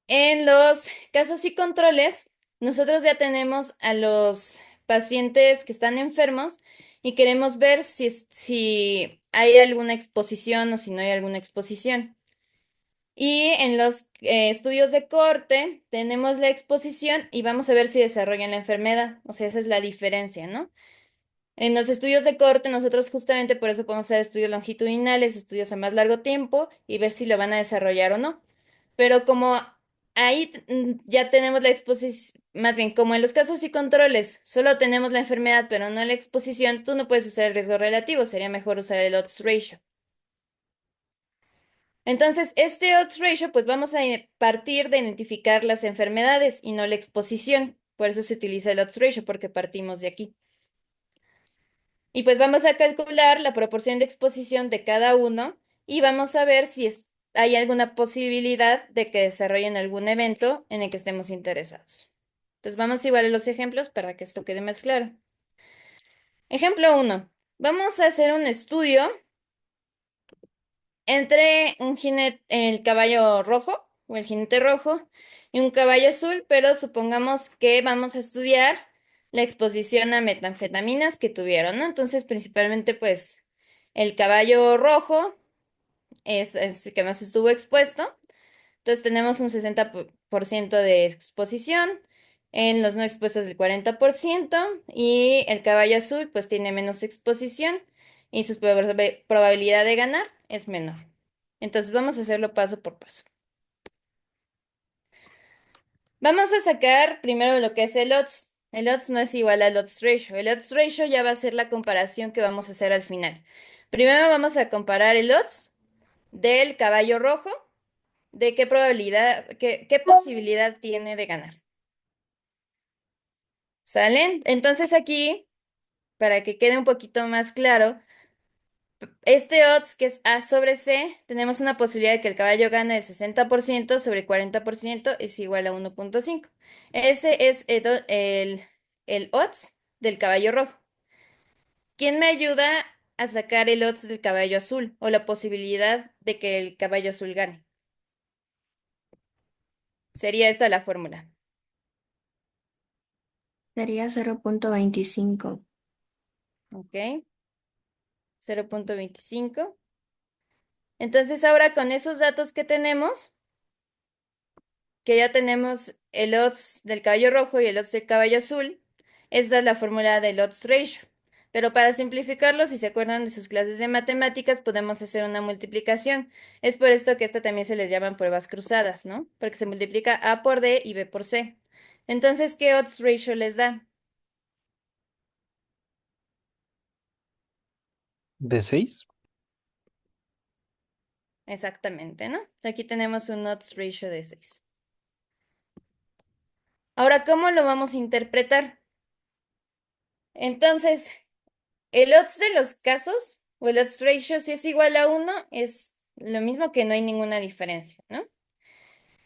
en los casos y controles, nosotros ya tenemos a los pacientes que están enfermos y queremos ver si hay alguna exposición o si no hay alguna exposición. Y en los estudios de corte tenemos la exposición y vamos a ver si desarrollan la enfermedad. O sea, esa es la diferencia, ¿no? En los estudios de corte nosotros justamente por eso podemos hacer estudios longitudinales, estudios a más largo tiempo y ver si lo van a desarrollar o no. Pero como ahí ya tenemos la exposición, más bien como en los casos y controles solo tenemos la enfermedad pero no la exposición, tú no puedes usar el riesgo relativo, sería mejor usar el odds ratio. Entonces, este odds ratio, pues vamos a partir de identificar las enfermedades y no la exposición. Por eso se utiliza el odds ratio, porque partimos de aquí. Y pues vamos a calcular la proporción de exposición de cada uno y vamos a ver si hay alguna posibilidad de que desarrollen algún evento en el que estemos interesados. Entonces, vamos igual a los ejemplos para que esto quede más claro. Ejemplo 1. Vamos a hacer un estudio entre un jinete, el caballo rojo o el jinete rojo y un caballo azul, pero supongamos que vamos a estudiar la exposición a metanfetaminas que tuvieron, ¿no? Entonces, principalmente, pues, el caballo rojo es el que más estuvo expuesto. Entonces, tenemos un 60% de exposición, en los no expuestos el 40% y el caballo azul, pues, tiene menos exposición y su probabilidad de ganar es menor. Entonces vamos a hacerlo paso por paso. Vamos a sacar primero lo que es el odds. El odds no es igual al odds ratio. El odds ratio ya va a ser la comparación que vamos a hacer al final. Primero vamos a comparar el odds del caballo rojo, de qué probabilidad, qué posibilidad tiene de ganar. ¿Salen? Entonces aquí, para que quede un poquito más claro, este odds, que es A sobre C, tenemos una posibilidad de que el caballo gane el 60% sobre el 40% es igual a 1.5. Ese es el odds del caballo rojo. ¿Quién me ayuda a sacar el odds del caballo azul o la posibilidad de que el caballo azul gane? Sería esta la fórmula.
Sería 0.25.
¿Ok? 0.25. Entonces ahora con esos datos que tenemos, que ya tenemos el odds del caballo rojo y el odds del caballo azul, esta es la fórmula del odds ratio. Pero para simplificarlo, si se acuerdan de sus clases de matemáticas, podemos hacer una multiplicación. Es por esto que esta también se les llaman pruebas cruzadas, ¿no? Porque se multiplica A por D y B por C. Entonces, ¿qué odds ratio les da?
¿De 6?
Exactamente, ¿no? Aquí tenemos un odds ratio de 6. Ahora, ¿cómo lo vamos a interpretar? Entonces, el odds de los casos o el odds ratio, si es igual a 1, es lo mismo que no hay ninguna diferencia, ¿no?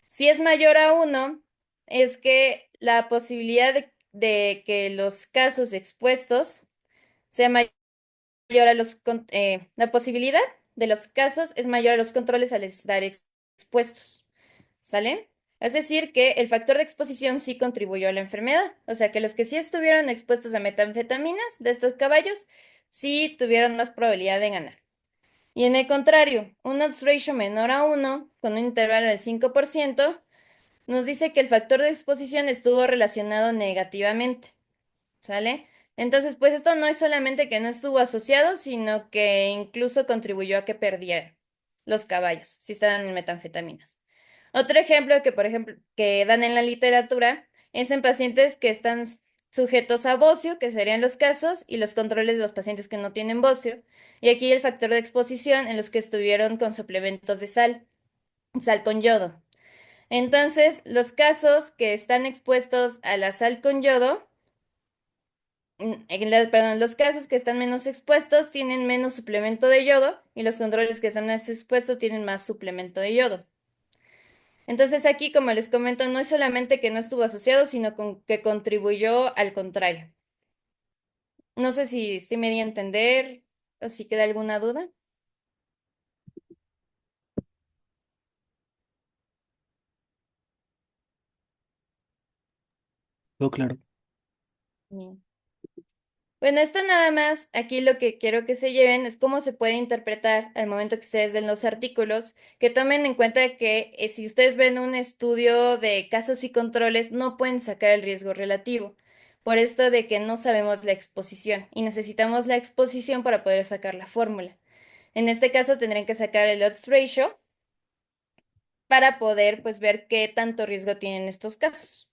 Si es mayor a 1, es que la posibilidad de que los casos expuestos sea mayor a la posibilidad de los casos es mayor a los controles al estar expuestos, ¿sale? Es decir, que el factor de exposición sí contribuyó a la enfermedad, o sea que los que sí estuvieron expuestos a metanfetaminas de estos caballos sí tuvieron más probabilidad de ganar. Y en el contrario, un odds ratio menor a 1, con un intervalo del 5%, nos dice que el factor de exposición estuvo relacionado negativamente, ¿sale? Entonces, pues esto no es solamente que no estuvo asociado, sino que incluso contribuyó a que perdieran los caballos, si estaban en metanfetaminas. Otro ejemplo que, por ejemplo, que dan en la literatura es en pacientes que están sujetos a bocio, que serían los casos, y los controles de los pacientes que no tienen bocio. Y aquí el factor de exposición en los que estuvieron con suplementos de sal con yodo. Entonces, los casos que están expuestos a la sal con yodo, perdón, los casos que están menos expuestos tienen menos suplemento de yodo y los controles que están más expuestos tienen más suplemento de yodo. Entonces aquí, como les comento, no es solamente que no estuvo asociado, sino que contribuyó al contrario. No sé si me di a entender o si queda alguna duda.
No, claro.
Bien. Bueno, esto nada más, aquí lo que quiero que se lleven es cómo se puede interpretar al momento que ustedes den los artículos, que tomen en cuenta que si ustedes ven un estudio de casos y controles, no pueden sacar el riesgo relativo, por esto de que no sabemos la exposición y necesitamos la exposición para poder sacar la fórmula. En este caso tendrían que sacar el odds ratio para poder pues ver qué tanto riesgo tienen estos casos.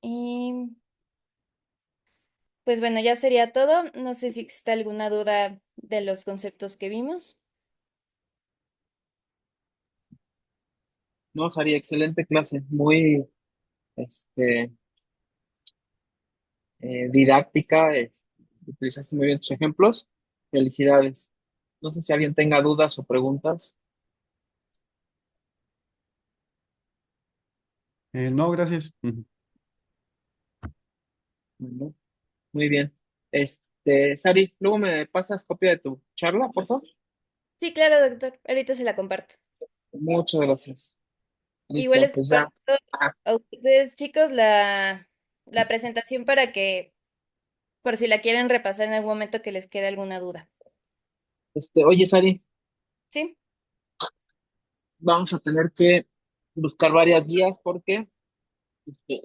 Y pues bueno, ya sería todo. No sé si existe alguna duda de los conceptos que vimos.
No, Sari, excelente clase, muy este, didáctica, utilizaste muy bien tus ejemplos. Felicidades. No sé si alguien tenga dudas o preguntas.
No, gracias.
Bueno, muy bien. Sari, luego me pasas copia de tu charla, por favor.
Sí, claro, doctor. Ahorita se la comparto.
Muchas gracias.
Igual
Listo,
les
pues ya.
comparto
Ah,
a ustedes, chicos, la presentación para que, por si la quieren repasar en algún momento que les quede alguna duda.
oye, Sari,
¿Sí?
vamos a tener que buscar varias guías porque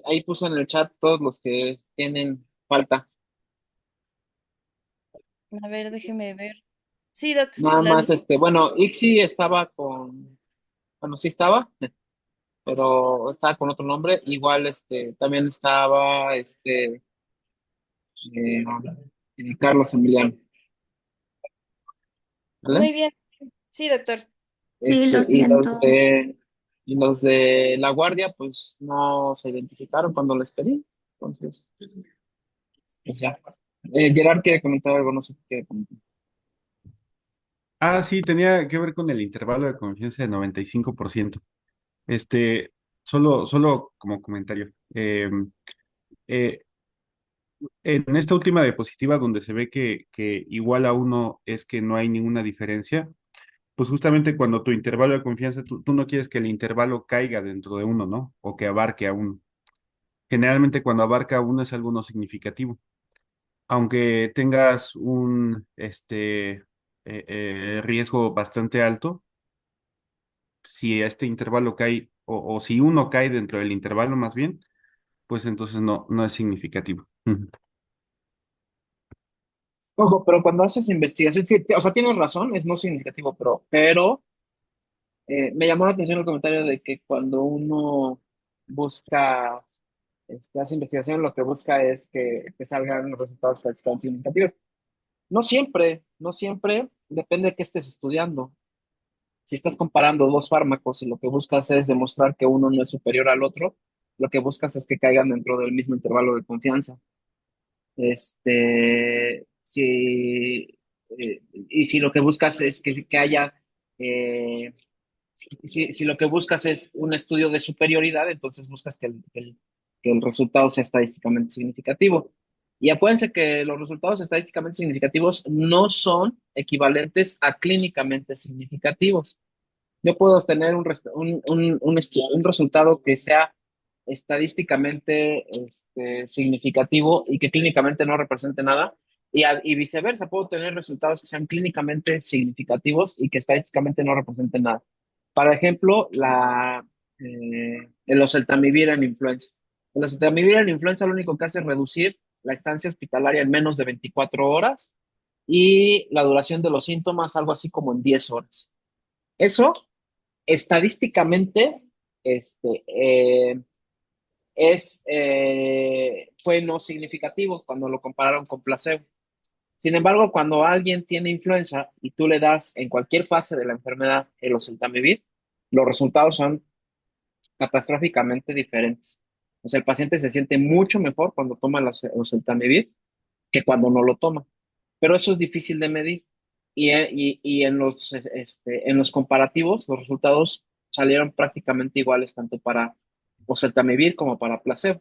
ahí puse en el chat todos los que tienen falta.
A ver, déjeme ver. Sí, doc.
Nada
Las...
más, bueno, Ixi estaba bueno, sí estaba, pero estaba con otro nombre. Igual, también estaba, eh, Carlos Emiliano,
Muy
¿vale?
bien. Sí, doctor.
Sí, lo
Y
siento.
y los de la guardia, pues no se identificaron cuando les pedí. Entonces, pues ya. Gerard quiere comentar algo, no sé qué quiere comentar.
Ah, sí, tenía que ver con el intervalo de confianza de 95%. Este, solo como comentario. Eh, en esta última diapositiva donde se ve que igual a uno es que no hay ninguna diferencia, pues justamente cuando tu intervalo de confianza, tú no quieres que el intervalo caiga dentro de uno, ¿no? O que abarque a uno. Generalmente cuando abarca a uno es algo no significativo. Aunque tengas un riesgo bastante alto, si este intervalo cae, o si uno cae dentro del intervalo más bien, pues entonces no es significativo. Ujú.
Ojo, pero cuando haces investigación, sí, o sea, tienes razón, es no significativo, pero me llamó la atención el comentario de que cuando uno busca, hace investigación, lo que busca es que salgan los resultados estadísticamente significativos. No siempre, depende de qué estés estudiando. Si estás comparando dos fármacos y lo que buscas es demostrar que uno no es superior al otro, lo que buscas es que caigan dentro del mismo intervalo de confianza. Y si lo que buscas es que haya, eh, si lo que buscas es un estudio de superioridad, entonces buscas que el resultado sea estadísticamente significativo. Y acuérdense que los resultados estadísticamente significativos no son equivalentes a clínicamente significativos. Yo puedo tener un resultado que sea estadísticamente significativo y que clínicamente no represente nada, y viceversa, puedo tener resultados que sean clínicamente significativos y que estadísticamente no representen nada. Por ejemplo, el oseltamivir en influenza. El oseltamivir en influenza lo único que hace es reducir la estancia hospitalaria en menos de 24 horas y la duración de los síntomas algo así como en 10 horas. Eso estadísticamente este, fue no significativo cuando lo compararon con placebo. Sin embargo, cuando alguien tiene influenza y tú le das en cualquier fase de la enfermedad el oseltamivir, los resultados son catastróficamente diferentes. O sea, el paciente se siente mucho mejor cuando toma el oseltamivir que cuando no lo toma. Pero eso es difícil de medir. y en los comparativos, los resultados salieron prácticamente iguales tanto para oseltamivir como para placebo.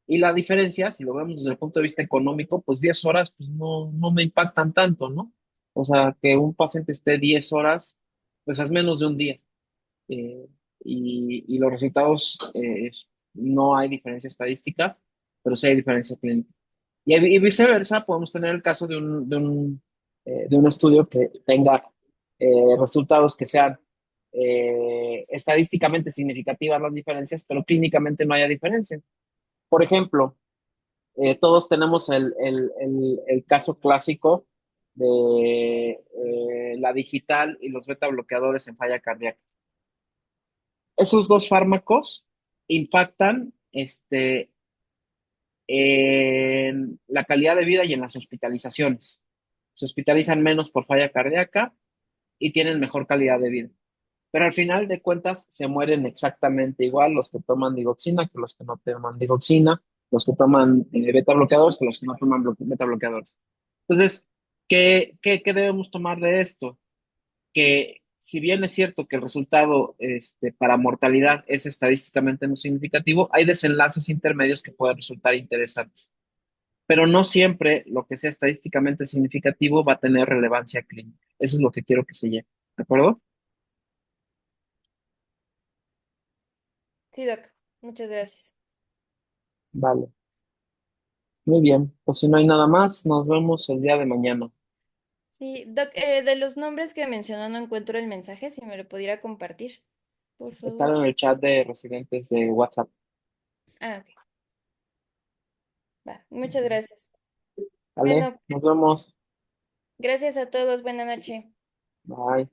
Y la diferencia, si lo vemos desde el punto de vista económico, pues 10 horas pues no me impactan tanto, ¿no? O sea, que un paciente esté 10 horas, pues es menos de un día. Eh, y los resultados, no hay diferencia estadística, pero sí hay diferencia clínica. Y viceversa, podemos tener el caso de un estudio que tenga resultados que sean estadísticamente significativas las diferencias, pero clínicamente no haya diferencia. Por ejemplo, todos tenemos el caso clásico de la digital y los beta bloqueadores en falla cardíaca. Esos dos fármacos impactan en la calidad de vida y en las hospitalizaciones. Se hospitalizan menos por falla cardíaca y tienen mejor calidad de vida. Pero al final de cuentas se mueren exactamente igual los que toman digoxina que los que no toman digoxina, los que toman beta bloqueadores que los que no toman beta bloqueadores. Entonces, ¿qué debemos tomar de esto? Que si bien es cierto que el resultado para mortalidad es estadísticamente no significativo, hay desenlaces intermedios que pueden resultar interesantes. Pero no siempre lo que sea estadísticamente significativo va a tener relevancia clínica. Eso es lo que quiero que se lleve. ¿De acuerdo?
Sí, Doc. Muchas gracias.
Vale. Muy bien. Pues si no hay nada más, nos vemos el día de mañana.
Sí, Doc, de los nombres que mencionó no encuentro el mensaje, si me lo pudiera compartir, por
Estar
favor.
en el chat de residentes de WhatsApp.
Ah, ok. Va, muchas gracias.
¿Vale?
Bueno,
Nos vemos.
gracias a todos. Buena noche.
Bye.